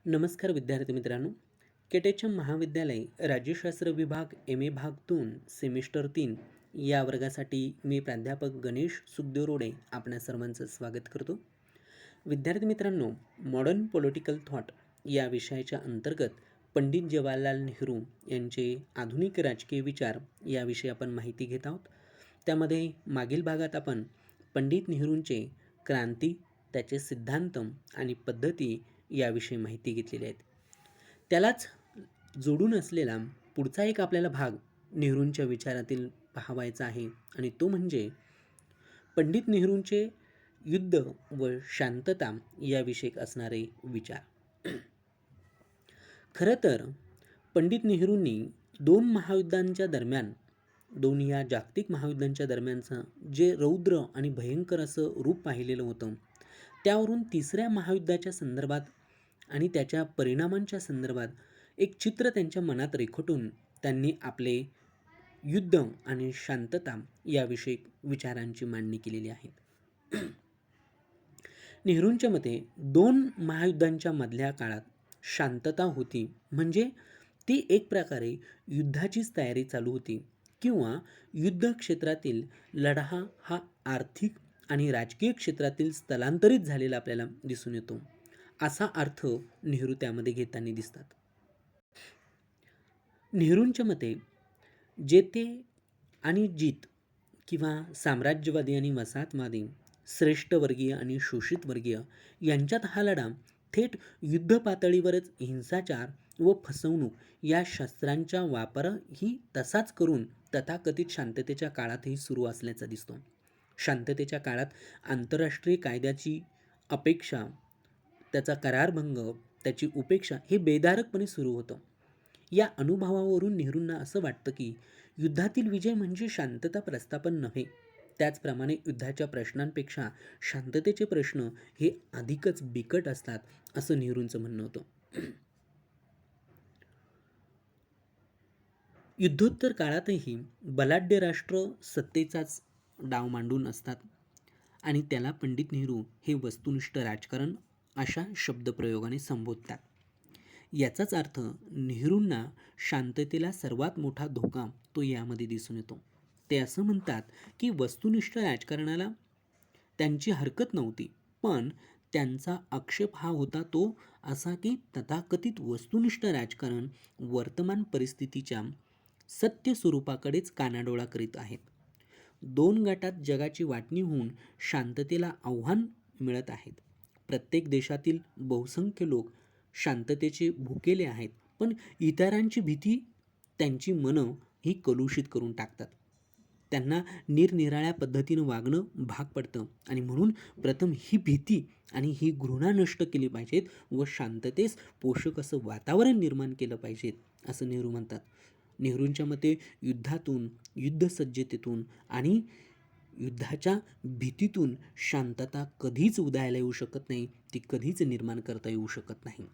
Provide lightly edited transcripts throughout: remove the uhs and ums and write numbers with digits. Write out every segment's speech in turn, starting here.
नमस्कार विद्यार्थी मित्रांनो. केटेचम महाविद्यालय राज्यशास्त्र विभाग एम ए भाग 2 सेमिस्टर 3 या वर्गासाठी मी प्राध्यापक गणेश सुखदेव रोडे आपणा सर्वांचं स्वागत करतो. विद्यार्थी मित्रांनो, मॉडर्न पॉलिटिकल थॉट या विषयाच्या अंतर्गत पंडित जवाहरलाल नेहरू यांचे आधुनिक राजकीय विचार याविषयी आपण माहिती घेत आहोत. त्यामध्ये मागील भागात आपण पंडित नेहरूंचे क्रांती, त्याचे सिद्धांत आणि पद्धती याविषयी माहिती घेतलेली आहेत. त्यालाच जोडून असलेला पुढचा एक आपल्याला भाग नेहरूंच्या विचारातील पाहावायचा आहे आणि तो म्हणजे पंडित नेहरूंचे युद्ध व शांतता याविषयी असणारे विचार. खरं तर पंडित नेहरूंनी दोन या जागतिक महायुद्धांच्या दरम्यानचं जे रौद्र आणि भयंकर असं रूप पाहिलेलं होतं, त्यावरून तिसऱ्या महायुद्धाच्या संदर्भात आणि त्याच्या परिणामांच्या संदर्भात एक चित्र त्यांच्या मनात रेखाटून त्यांनी आपले युद्ध आणि शांतता याविषयी विचारांची मांडणी केलेली आहे. नेहरूंच्या मते दोन महायुद्धांच्या मधल्या काळात शांतता होती, म्हणजे ती एक प्रकारे युद्धाचीच तयारी चालू होती किंवा युद्ध क्षेत्रातील लढा हा आर्थिक आणि राजकीय क्षेत्रातील स्थलांतरित झालेला आपल्याला दिसून येतो, असा अर्थ नेहरू त्यामध्ये घेताना दिसतात. नेहरूंच्या मते जेते आणि जीत किंवा साम्राज्यवादी आणि वसाहतवादी, श्रेष्ठवर्गीय आणि शोषित वर्गीय यांच्यात हा लढा थेट युद्ध पातळीवरच हिंसाचार व फसवणूक या शस्त्रांच्या वापरही तसाच करून तथाकथित शांततेच्या काळातही सुरू असल्याचा दिसतो. शांततेच्या काळात आंतरराष्ट्रीय कायद्याची अपेक्षा, त्याचा करारभंग, त्याची उपेक्षा हे बेधारकपणे सुरू होतं. या अनुभवावरून नेहरूंना असं वाटतं की युद्धातील विजय म्हणजे शांतता प्रस्थापन नव्हे, त्याचप्रमाणे युद्धाच्या प्रश्नांपेक्षा शांततेचे प्रश्न हे अधिकच बिकट असतात, असं नेहरूंचं म्हणणं होतं. युद्धोत्तर काळातही बलाढ्य राष्ट्र सत्तेचाच डाव मांडून असतात आणि त्याला पंडित नेहरू हे वस्तुनिष्ठ राजकारण अशा शब्दप्रयोगाने संबोधतात. याचाच अर्थ नेहरूंना शांततेला सर्वात मोठा धोका तो यामध्ये दिसून येतो. ते असं म्हणतात की वस्तुनिष्ठ राजकारणाला त्यांची हरकत नव्हती, पण त्यांचा आक्षेप हा होता तो असा की तथाकथित वस्तुनिष्ठ राजकारण वर्तमान परिस्थितीच्या सत्य स्वरूपाकडेच कानाडोळा करीत आहेत. दोन गटात जगाची वाटणी होऊन शांततेला आव्हान मिळत आहेत. प्रत्येक देशातील बहुसंख्य लोक शांततेचे भुकेले आहेत, पण इतरांची भीती त्यांची मनं ही कलुषित करून टाकतात. त्यांना निरनिराळ्या पद्धतीनं वागणं भाग पडतं आणि म्हणून प्रथम ही भीती आणि ही घृणा नष्ट केली पाहिजेत व शांततेस पोषक असं वातावरण निर्माण केलं पाहिजेत, असं नेहरू म्हणतात. नेहरूंच्या मते युद्धातून, युद्धसज्जतेतून आणि युद्धाच्या भीतीतून शांतता कधीच उदयाला येऊ शकत नाही, ती कधीच निर्माण करता येऊ शकत नाही.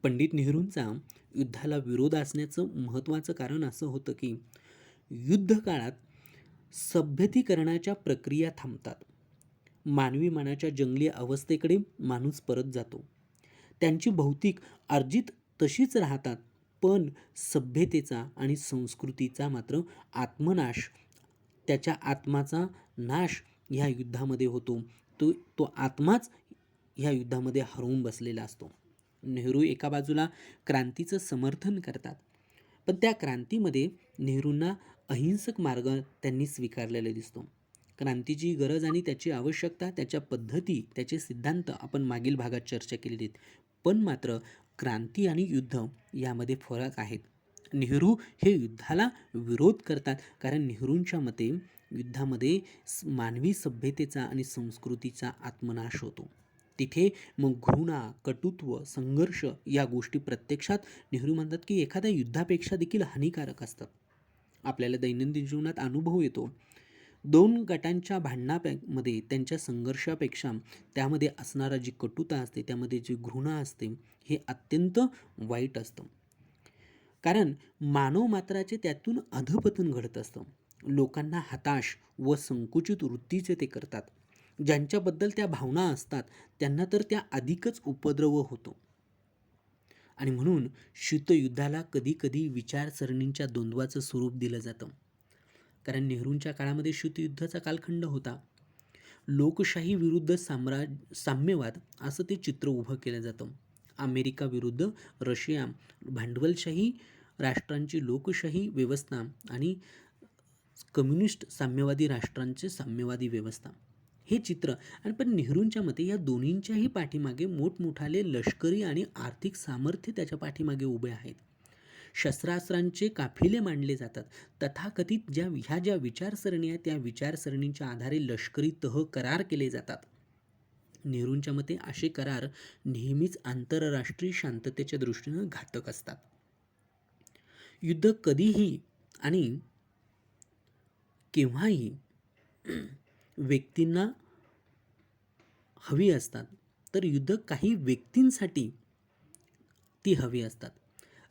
पंडित नेहरूंचा युद्धाला विरोध असण्याचं महत्त्वाचं कारण असं होतं की युद्ध काळात सभ्यतीकरणाच्या प्रक्रिया थांबतात. मानवी मनाच्या जंगली अवस्थेकडे माणूस परत जातो. त्यांची भौतिक अर्जित तशीच राहतात, पण सभ्यतेचा आणि संस्कृतीचा मात्र आत्मनाश, त्याच्या आत्माचा नाश ह्या युद्धामध्ये होतो. तो आत्माच ह्या युद्धामध्ये हरवून बसलेला असतो. नेहरू एका बाजूला क्रांतीचं समर्थन करतात, पण त्या क्रांतीमध्ये नेहरूंना अहिंसक मार्ग त्यांनी स्वीकारलेला दिसतो. क्रांतीची गरज आणि त्याची आवश्यकता, त्याच्या पद्धती, त्याचे सिद्धांत आपण मागील भागात चर्चा केलेली आहेत, पण मात्र क्रांती आणि युद्ध यामध्ये फरक आहेत. नेहरू हे युद्धाला विरोध करतात, कारण नेहरूंच्या मते युद्धामध्ये मानवी सभ्यतेचा आणि संस्कृतीचा आत्मनाश होतो. तिथे मग घृणा, कटुत्व, संघर्ष या गोष्टी प्रत्यक्षात नेहरू म्हणतात की एखाद्या युद्धापेक्षा देखील हानिकारक असतात. आपल्याला दैनंदिन जीवनात अनुभव येतो. दोन गटांच्या भांडणामध्ये, त्यांच्या संघर्षापेक्षा त्यामध्ये असणारा जी कटुता असते, त्यामध्ये जी घृणा असते, हे अत्यंत वाईट असतं. कारण मानव मात्राचे त्यातून अधपतन घडत असतं. लोकांना हताश व संकुचित वृत्तीचे ते करतात. ज्यांच्याबद्दल त्या भावना असतात त्यांना तर त्या अधिकच उपद्रव होतो. आणि म्हणून शीतयुद्धाला कधीकधी विचारसरणींच्या द्वंद्वाचं स्वरूप दिलं जातं. कारण नेहरूंच्या काळामध्ये शीतयुद्धाचा कालखंड होता. लोकशाही विरुद्ध साम्यवाद असं ते चित्र उभं केलं जातं. अमेरिका विरुद्ध रशिया, भांडवलशाही राष्ट्रांची लोकशाही व्यवस्था आणि कम्युनिस्ट साम्यवादी राष्ट्रांचे साम्यवादी व्यवस्था, हे चित्र. आणि पण नेहरूंच्या मते या दोन्हींच्याही पाठीमागे मोठमोठाले लष्करी आणि आर्थिक सामर्थ्य त्याच्या पाठीमागे उभे आहेत. शस्त्रास्त्रांचे काफिले मांडले जातात. तथाकथित ह्या ज्या विचारसरणी आहेत त्या विचारसरणींच्या आधारे लष्करी तह करार केले जातात. नेहरूंच्या मते असे करार नेहमीच आंतरराष्ट्रीय शांततेच्या दृष्टीनं घातक असतात. युद्ध कधीही आणि केव्हाही व्यक्तींना हवी असतात, तर युद्ध काही व्यक्तींसाठी ती हवी असतात.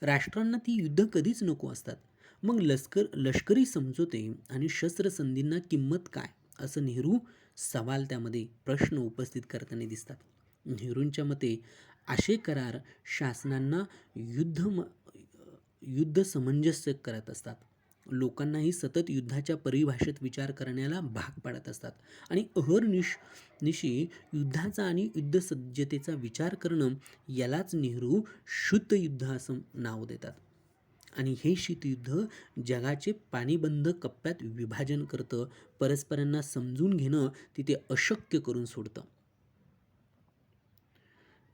राष्ट्रांना ती युद्ध कधीच नको असतात. मग लष्करी समझोते आणि शस्त्रसंधींना किंमत काय, असं नेहरू सवाल त्यामध्ये प्रश्न उपस्थित करताना दिसतात. नेहरूंच्या मते असे करार शासनांना युद्ध समंजस्य करत असतात. लोकांनाही सतत युद्धाच्या परिभाषेत विचार करण्याला भाग पाडत असतात आणि अहर्निशी युद्धाचा आणि युद्धसज्जतेचा विचार करणं, यालाच नेहरू शीतयुद्ध असं नाव देतात. आणि हे शीतयुद्ध जगाचे पाणीबंद कप्प्यात विभाजन करतं, परस्परांना समजून घेणं तिथे अशक्य करून सोडतं.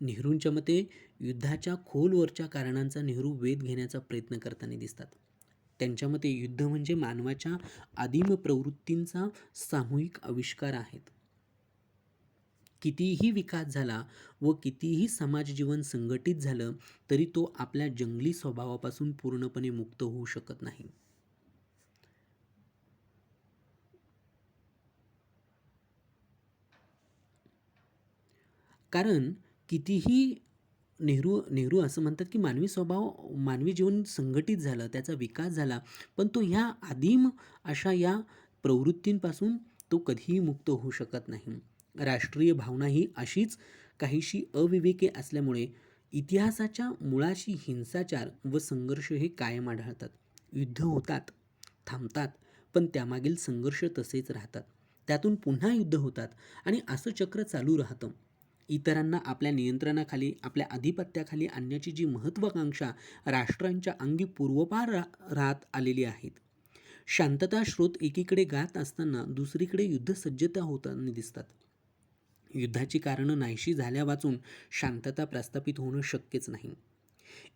नेहरूंच्या मते युद्धाच्या खोलवरच्या कारणांचा नेहरू वेध घेण्याचा प्रयत्न करताना दिसतात. त्यांच्या मते युद्ध म्हणजे मानवाच्या आदिम प्रवृत्तींचा सामूहिक आविष्कार आहेत. कितीही विकास झाला व कितीही समाजजीवन संघटित झालं तरी तो आपल्या जंगली स्वभावापासून पूर्णपणे मुक्त होऊ शकत नाही. कारण कितीही नेहरू असं म्हणतात की मानवी जीवन संघटित झालं, त्याचा विकास झाला, पण तो ह्या आदिम अशा या प्रवृत्तींपासून तो कधीही मुक्त होऊ शकत नाही. राष्ट्रीय भावना ही अशीच काहीशी अविवेकी असल्यामुळे इतिहासाच्या मुळाशी हिंसाचार व संघर्ष हे कायम आढळतात. युद्ध होतात, थांबतात, पण त्यामागील संघर्ष तसेच राहतात. त्यातून पुन्हा युद्ध होतात आणि असं चक्र चालू राहतं. इतरांना आपल्या नियंत्रणाखाली, आपल्या आधिपत्याखाली आणण्याची जी महत्त्वाकांक्षा राष्ट्रांच्या अंगी पूर्वपार राहत आलेली आहेत. शांतता स्रोत एकीकडे गात असताना दुसरीकडे युद्धसज्जता होताना दिसतात. युद्धाची कारणं नाहीशी झाल्या वाचून शांतता प्रस्थापित होणं शक्यच नाही.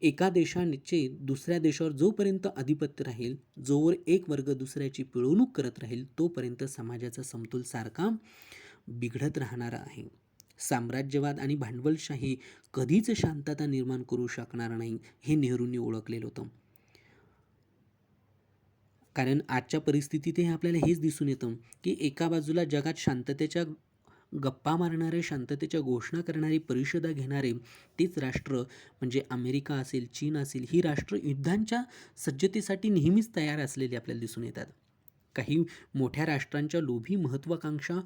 एका देशाचे दुसऱ्या देशावर जोपर्यंत आधिपत्य राहील, जोवर एक वर्ग दुसऱ्याची पिळवणूक करत राहील, तोपर्यंत समाजाचा समतोल सारखा बिघडत राहणार आहे. साम्राज्यवाद आणि भांडवलशाही कधीच शांतता निर्माण करू शकणार नाही, हे नेहरूंनी ओळखलेलं होतं. कारण आजच्या परिस्थितीत हे आपल्याला हेच दिसून येतं की एका बाजूला जगात शांततेच्या गप्पा मारणारे, शांततेच्या घोषणा करणारी, परिषदा घेणारे तेच राष्ट्र म्हणजे अमेरिका असेल, चीन असेल, ही राष्ट्र युद्धांच्या सज्जतेसाठी नेहमीच तयार असलेली आपल्याला दिसून येतात. काही मोठ्या राष्ट्रांच्या लोभी महत्त्वाकांक्षा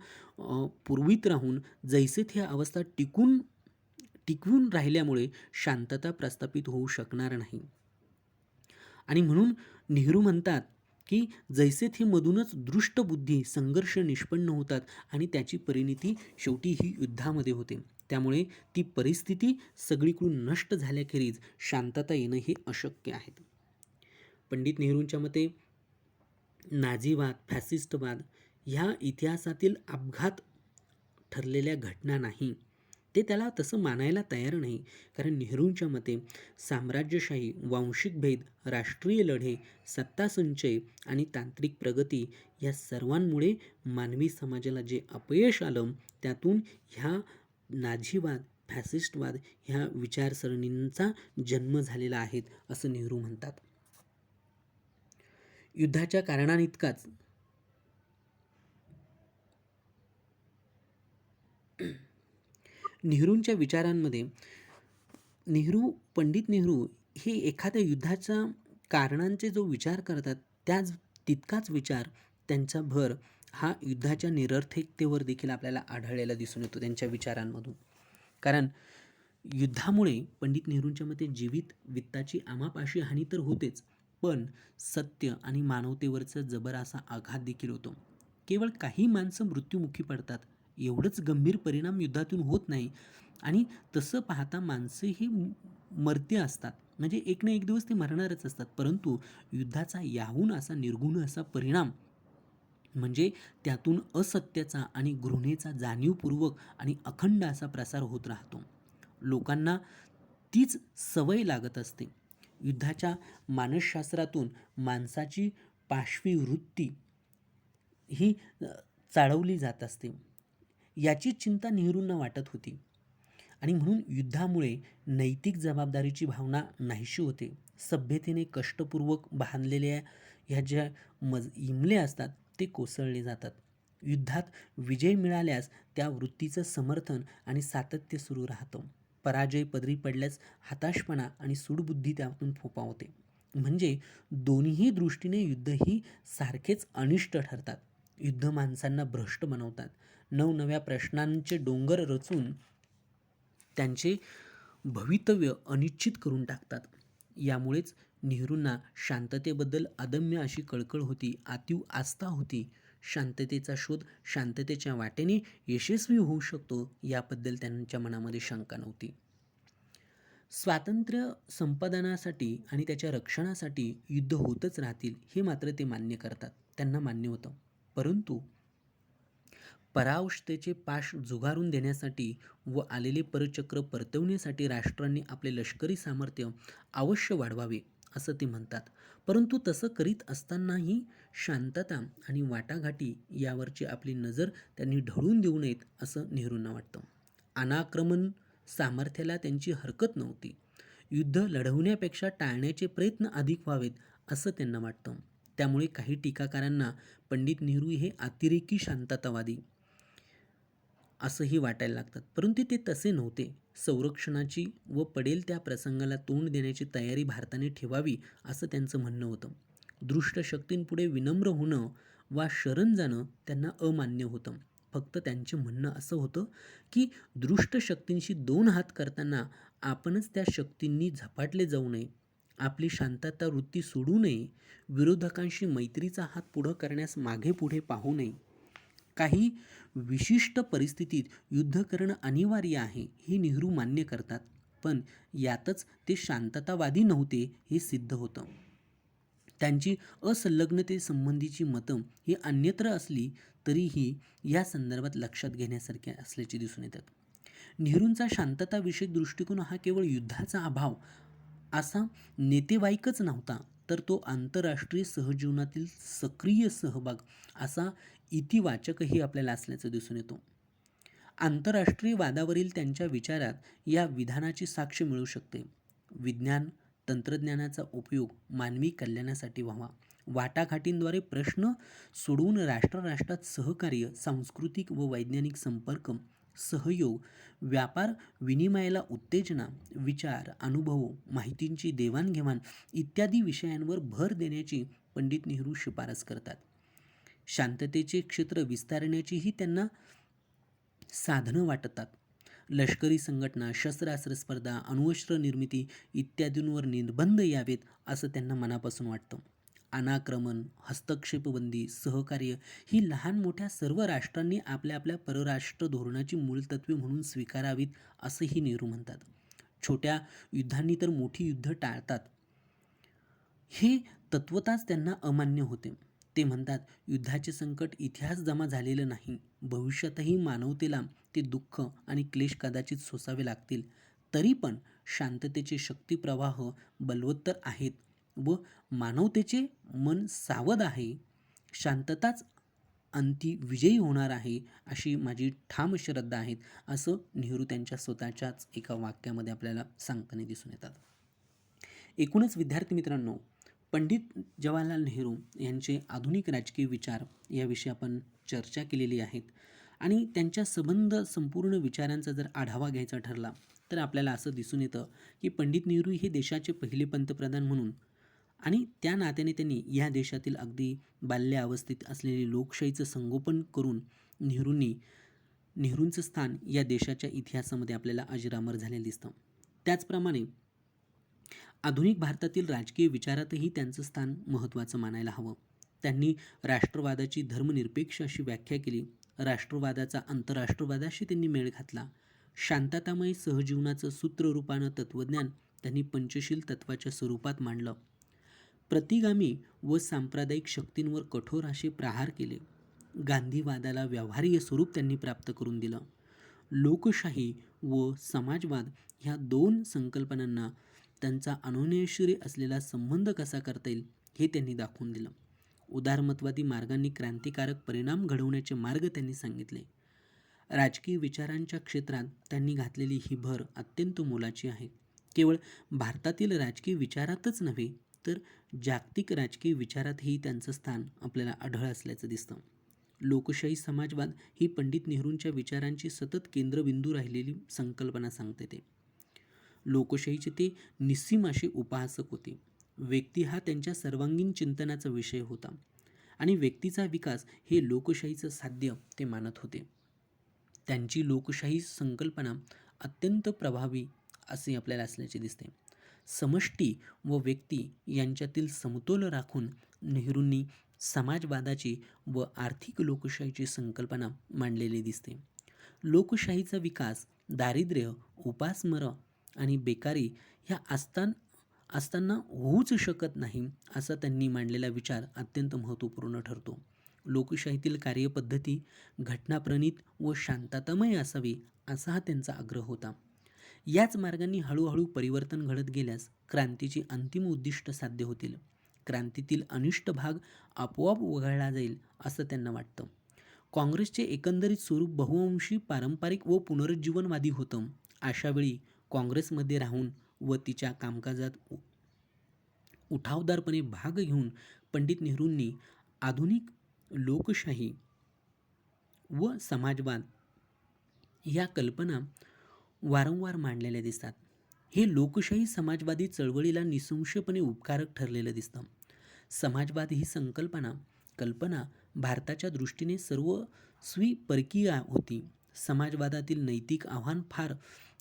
पूर्वीत राहून जैसे ती अवस्था टिकवून राहिल्यामुळे शांतता प्रस्थापित होऊ शकणार नाही. आणि म्हणून नेहरू म्हणतात की जैसे थे मधूनच दृष्टबुद्धी संघर्ष निष्पन्न होतात आणि त्याची परिणती शेवटी ही युद्धामध्ये होते. त्यामुळे ती परिस्थिती सगळीकडून नष्ट झाल्याखेरीज शांतता येणं हे अशक्य आहे. पंडित नेहरूंच्या मते नाझीवाद, फॅसिस्टवाद ह्या इतिहासातील अपघात ठरलेल्या घटना नाही. ते त्याला तसं मानायला तयार नाही. कारण नेहरूंच्या मते साम्राज्यशाही, वांशिक भेद, राष्ट्रीय लढे, सत्तासंचय आणि तांत्रिक प्रगती या सर्वांमुळे मानवी समाजाला जे अपयश आलं, त्यातून ह्या नाझीवाद, फॅसिस्टवाद ह्या विचारसरणींचा जन्म झालेला आहे, असं नेहरू म्हणतात. युद्धाच्या कारणांइतकाच नेहरूंच्या विचारांमध्ये पंडित नेहरू हे एखाद्या युद्धाच्या कारणांचे जो विचार करतात तितकाच विचार त्यांचा भर हा युद्धाच्या निरर्थकतेवर देखील आपल्याला आढळलेला दिसून येतो त्यांच्या विचारांमधून. कारण युद्धामुळे पंडित नेहरूंच्या मते जीवित वित्ताची आमाप अशी हानी तर होतेच, पण सत्य आणि मानवतेवरचा जबर असा आघात देखील होतो. केवळ काही माणसं मृत्युमुखी पडतात, एवढंच गंभीर परिणाम युद्धातून होत नाही. आणि तसं पाहता माणसेही मर्त्य असतात, म्हणजे एक ना एक दिवस ते मरणारच असतात. परंतु युद्धाचा याहून असा निर्गुण असा परिणाम म्हणजे त्यातून असत्याचा आणि घृणेचा जाणीवपूर्वक आणि अखंड असा प्रसार होत राहतो. लोकांना तीच सवय लागत असते. युद्धाच्या मानसशास्त्रातून माणसाची पाशवी वृत्ती ही चाळवली जात असते. याची चिंता नेहरूंना वाटत होती. आणि म्हणून युद्धामुळे नैतिक जबाबदारीची भावना नाहीशी होते. सभ्यतेने कष्टपूर्वक बांधलेल्या ह्या ज्या इमले असतात ते कोसळले जातात. युद्धात विजय मिळाल्यास त्या वृत्तीचं समर्थन आणि सातत्य सुरू राहतं. पराजय पदरी पडल्यास हताशपणा आणि सूडबुद्धी त्यातून फोफावते. म्हणजे दोन्ही दृष्टीने युद्ध ही सारखेच अनिष्ट ठरतात. युद्ध माणसांना भ्रष्ट बनवतात. नवनव्या प्रश्नांचे डोंगर रचून त्यांचे भवितव्य अनिश्चित करून टाकतात. यामुळेच नेहरूंना शांततेबद्दल अदम्य अशी कळकळ होती, अतीव आस्था होती. शांततेचा शोध शांततेच्या वाटेने यशस्वी होऊ शकतो याबद्दल त्यांच्या मनामध्ये शंका नव्हती. स्वातंत्र्य संपादनासाठी आणि त्याच्या रक्षणासाठी युद्ध होतच राहतील हे मात्र ते मान्य करतात. त्यांना मान्य होतं. परंतु परावश्यतेचे पाश झुगारून देण्यासाठी व आलेले परचक्र परतवण्यासाठी राष्ट्रांनी आपले लष्करी सामर्थ्य अवश्य वाढवावे असं ते म्हणतात. परंतु तसं करीत असतानाही शांतता आणि वाटाघाटी यावरची आपली नजर त्यांनी ढळून देऊ नयेत असं नेहरूंना वाटतं. अनाक्रमण सामर्थ्याला त्यांची हरकत नव्हती. युद्ध लढवण्यापेक्षा टाळण्याचे प्रयत्न अधिक व्हावेत असं त्यांना वाटतं. त्यामुळे काही टीकाकारांना पंडित नेहरू हे अतिरेकी शांततावादी असंही वाटायला लागतात. परंतु ते तसे नव्हते. संरक्षणाची व पडेल त्या प्रसंगाला तोंड देण्याची तयारी भारताने ठेवावी असं त्यांचं म्हणणं होतं. दृष्ट शक्तींपुढे विनम्र होणं वा शरण जाणं त्यांना अमान्य होतं. फक्त त्यांचे म्हणणं असं होतं की दृष्ट शक्तींशी दोन हात करताना आपणच त्या शक्तींनी झपाटले जाऊ नये. आपली शांतता वृत्ती सोडू नये. विरोधकांशी मैत्रीचा हात पुढं करण्यास मागे पुढे पाहू नये. काही विशिष्ट परिस्थितीत युद्ध करणं अनिवार्य आहे हे नेहरू मान्य करतात. पण यातच ते शांततावादी नव्हते हे सिद्ध होतं. त्यांची असंलग्नतेसंबंधीची मतं ही अन्यत्र असली तरीही या संदर्भात लक्षात घेण्यासारखे असल्याचे दिसून येतात. नेहरूंचा शांतताविषयक दृष्टिकोन हा केवळ युद्धाचा अभाव असा नेतेवाईकच नव्हता, तर तो आंतरराष्ट्रीय सहजीवनातील सक्रिय सहभाग असा इतिवाचकही आपल्याला असल्याचं दिसून येतो. आंतरराष्ट्रीय वादावरील त्यांच्या विचारात या विधानाची साक्ष मिळू शकते. विज्ञान तंत्रज्ञानाचा उपयोग मानवी कल्याणासाठी व्हावा. वाटाघाटींद्वारे प्रश्न सोडवून राष्ट्रात सहकार्य, सांस्कृतिक व वैज्ञानिक संपर्क, सहयोग, व्यापार विनिमयाला उत्तेजना, विचार, अनुभव, माहितींची देवाणघेवाण इत्यादी विषयांवर भर देण्याची पंडित नेहरू शिफारस करतात. शांततेचे क्षेत्र विस्तारण्याचीही त्यांना साधनं वाटतात. लष्करी संघटना, शस्त्रास्त्र स्पर्धा, अण्वस्त्र निर्मिती इत्यादींवर निर्बंध यावेत असं त्यांना मनापासून वाटतं. अनाक्रमण, हस्तक्षेपबंदी, सहकार्य ही लहान मोठ्या सर्व राष्ट्रांनी आपल्या आपल्या परराष्ट्र धोरणाची मूलतत्वे म्हणून स्वीकारावीत असंही नेहरू म्हणतात. छोट्या युद्धांनी तर मोठी युद्ध टाळतात हे तत्वताच त्यांना अमान्य होते. ते म्हणतात, युद्धाचे संकट इतिहास जमा झालेलं नाही. भविष्यातही मानवतेला ते दुःख आणि क्लेश कदाचित सोसावे लागतील. तरी पण शांततेचे शक्तिप्रवाह बलवत्तर आहेत व मानवतेचे मन सावध आहे. शांतताच अंती विजयी होणार आहे अशी माझी ठाम श्रद्धा आहे असं नेहरू त्यांच्या स्वतःच्याच एका वाक्यामध्ये आपल्याला सांगताना दिसून येतात. एकूणच विद्यार्थी मित्रांनो, पंडित जवाहरलाल नेहरू यांचे आधुनिक राजकीय विचार याविषयी आपण चर्चा केलेली आहेत. आणि त्यांच्या संपूर्ण विचारांचा जर आढावा घ्यायचा ठरला तर आपल्याला असं दिसून येतं की पंडित नेहरू हे देशाचे पहिले पंतप्रधान म्हणून आणि त्या नात्याने त्यांनी या देशातील अगदी बाल्यावस्थेत असलेली लोकशाहीचं संगोपन करून नेहरूंनी नेहरूंचं स्थान या देशाच्या इतिहासामध्ये आपल्याला अजरामर झालेलं दिसतं. त्याचप्रमाणे आधुनिक भारतातील राजकीय विचारातही त्यांचं स्थान महत्त्वाचं मानायला हवं. त्यांनी राष्ट्रवादाची धर्मनिरपेक्ष अशी व्याख्या केली. राष्ट्रवादाचा आंतरराष्ट्रवादाशी त्यांनी मेळ घातला. शांततामय सहजीवनाचं सूत्ररूपानं तत्त्वज्ञान त्यांनी पंचशील तत्वाच्या स्वरूपात मांडलं. प्रतिगामी व सांप्रदायिक शक्तींवर कठोर असे प्रहार केले. गांधीवादाला व्यवहार्य स्वरूप त्यांनी प्राप्त करून दिलं. लोकशाही व समाजवाद ह्या दोन संकल्पनांना त्यांचा अन्योन्याशी असलेला संबंध कसा करता येईल हे त्यांनी दाखवून दिलं. उदारमतवादी मार्गांनी क्रांतिकारक परिणाम घडवण्याचे मार्ग त्यांनी सांगितले. राजकीय विचारांच्या क्षेत्रात त्यांनी घातलेली ही भर अत्यंत मोलाची आहे. केवळ भारतातील राजकीय विचारातच नव्हे तर जागतिक राजकीय विचारातही त्यांचं स्थान आपल्याला आढळ असल्याचं दिसतं. लोकशाही समाजवाद ही पंडित नेहरूंच्या विचारांची सतत केंद्रबिंदू राहिलेली संकल्पना सांगते. ते लोकशाहीचे ते निस्सीम असे उपासक होते. व्यक्ती हा त्यांच्या सर्वांगीण चिंतनाचा विषय होता आणि व्यक्तीचा विकास हे लोकशाहीचं साध्य ते मानत होते. त्यांची लोकशाही संकल्पना अत्यंत प्रभावी असे आपल्याला असल्याचे दिसते. समष्टी व व्यक्ती यांच्यातील समतोल राखून नेहरूंनी समाजवादाची व आर्थिक लोकशाहीची संकल्पना मांडलेली दिसते. लोकशाहीचा विकास दारिद्र्य, उपासमार आणि बेकारी ह्या असताना होऊच शकत नाही असा त्यांनी मांडलेला विचार अत्यंत महत्त्वपूर्ण ठरतो. लोकशाहीतील कार्यपद्धती घटनाप्रणीत व शांततामय असावी असा हा त्यांचा आग्रह होता. याच मार्गाने हळूहळू परिवर्तन घडत गेल्यास क्रांतीची अंतिम उद्दिष्ट साध्य होतील. क्रांतीतील अनिष्ट भाग आपोआप वगळला जाईल असं त्यांना वाटतं. काँग्रेसचे एकंदरीत स्वरूप बहुअंशी पारंपरिक व पुनरुज्जीवनवादी होतं. अशावेळी काँग्रेसमध्ये राहून व तिच्या कामकाजात उठावदारपणे भाग घेऊन पंडित नेहरूंनी आधुनिक लोकशाही व समाजवाद ह्या कल्पना वारंवार मांडलेल्या दिसतात. हे लोकशाही समाजवादी चळवळीला निःसंशयपणे उपकारक ठरलेलं दिसतं. समाजवाद ही कल्पना भारताच्या दृष्टीने सर्वस्वी परकीय होती. समाजवादातील नैतिक आव्हान फार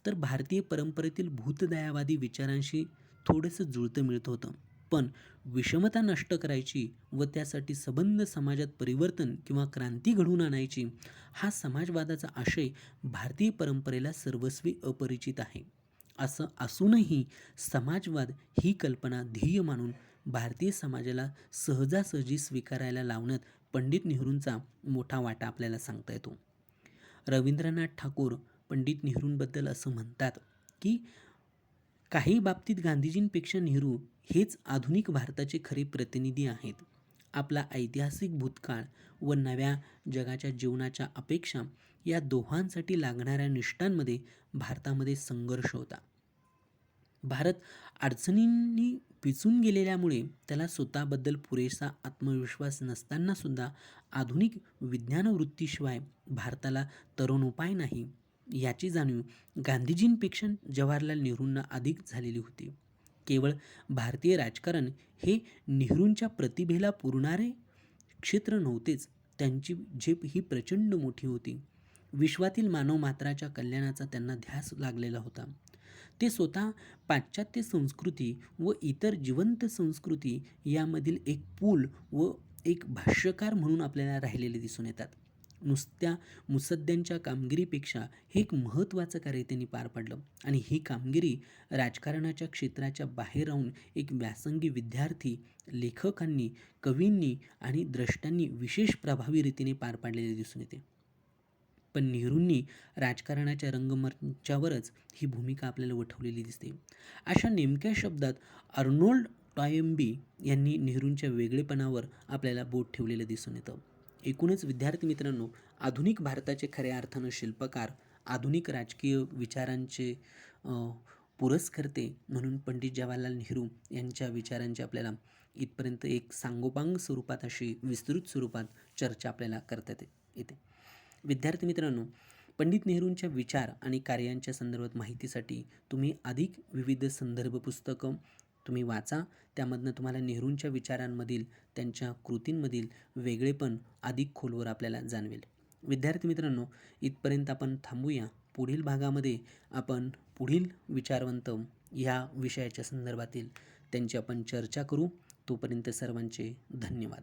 तर भारतीय परंपरेतील भूतदयावादी विचारांशी थोडंसं जुळतं मिळत होतं. पण विषमता नष्ट करायची व त्यासाठी सबंध समाजात परिवर्तन किंवा क्रांती घडवून आणायची हा समाजवादाचा आशय भारतीय परंपरेला सर्वस्वी अपरिचित आहे. असं असूनही समाजवाद ही कल्पना ध्येय मानून भारतीय समाजाला सहजासहजी स्वीकारायला लावण्यात पंडित नेहरूंचा मोठा वाटा आपल्याला सांगता येतो. रवींद्रनाथ ठाकूर पंडित नेहरूंबद्दल असं म्हणतात की काही बाबतीत गांधीजींपेक्षा नेहरू हेच आधुनिक भारताचे खरे प्रतिनिधी आहेत. आपला ऐतिहासिक भूतकाळ व नव्या जगाच्या जीवनाच्या अपेक्षा या दोहांसाठी लागणाऱ्या निष्ठांमध्ये भारतामध्ये संघर्ष होता. भारत अडचणींनी पिचून गेलेल्यामुळे त्याला स्वतःबद्दल पुरेसा आत्मविश्वास नसताना सुद्धा आधुनिक विज्ञानवृत्तीशिवाय भारताला तरुणोपाय नाही याची जाणीव गांधीजींपेक्षा जवाहरलाल नेहरूंना अधिक झालेली होती. केवळ भारतीय राजकारण हे नेहरूंच्या प्रतिभेला पुरणारे क्षेत्र नव्हतेच, त्यांची झेप ही प्रचंड मोठी होती. विश्वातील मानवमात्राच्या कल्याणाचा त्यांना ध्यास लागलेला होता. ते स्वतः पाश्चात्य संस्कृती व इतर जिवंत संस्कृती यामधील एक पूल व एक भाष्यकार म्हणून आपल्याला राहिलेले दिसून येतात. नुसत्या मुत्सद्द्यांच्या कामगिरीपेक्षा हे एक महत्त्वाचं कार्य त्यांनी पार पाडलं आणि ही कामगिरी राजकारणाच्या क्षेत्राच्या बाहेर राहून एक व्यासंगी विद्यार्थी, लेखकांनी, कवींनी आणि द्रष्टांनी विशेष प्रभावी रीतीने पार पाडलेले दिसून येते. पण नेहरूंनी राजकारणाच्या रंगमंचावरच ही भूमिका आपल्याला वठवलेली दिसते. अशा नेमक्या शब्दात अर्नोल्ड टॉयन्बी यांनी नेहरूंच्या वेगळेपणावर आपल्याला बोट ठेवलेलं दिसून येतं. एकूणच विद्यार्थी मित्रांनो, आधुनिक भारताचे खऱ्या अर्थानं शिल्पकार, आधुनिक राजकीय विचारांचे पुरस्कर्ते म्हणून पंडित जवाहरलाल नेहरू यांच्या विचारांची आपल्याला इथपर्यंत एक सांगोपांग स्वरूपात अशी विस्तृत स्वरूपात चर्चा आपल्याला करता येते. विद्यार्थी मित्रांनो, पंडित नेहरूंच्या विचार आणि कार्यांच्या संदर्भात माहितीसाठी तुम्ही अधिक विविध संदर्भ पुस्तकं तुम्ही वाचा. त्यामधनं तुम्हाला नेहरूंच्या विचारांमधील, त्यांच्या कृतींमधील वेगळेपण अधिक खोलवर आपल्याला जाणवेल. विद्यार्थी मित्रांनो, इथपर्यंत आपण थांबूया. पुढील भागामध्ये आपण पुढील विचारवंत ह्या विषयाच्या संदर्भातील त्यांची आपण चर्चा करू. तोपर्यंत सर्वांचे धन्यवाद.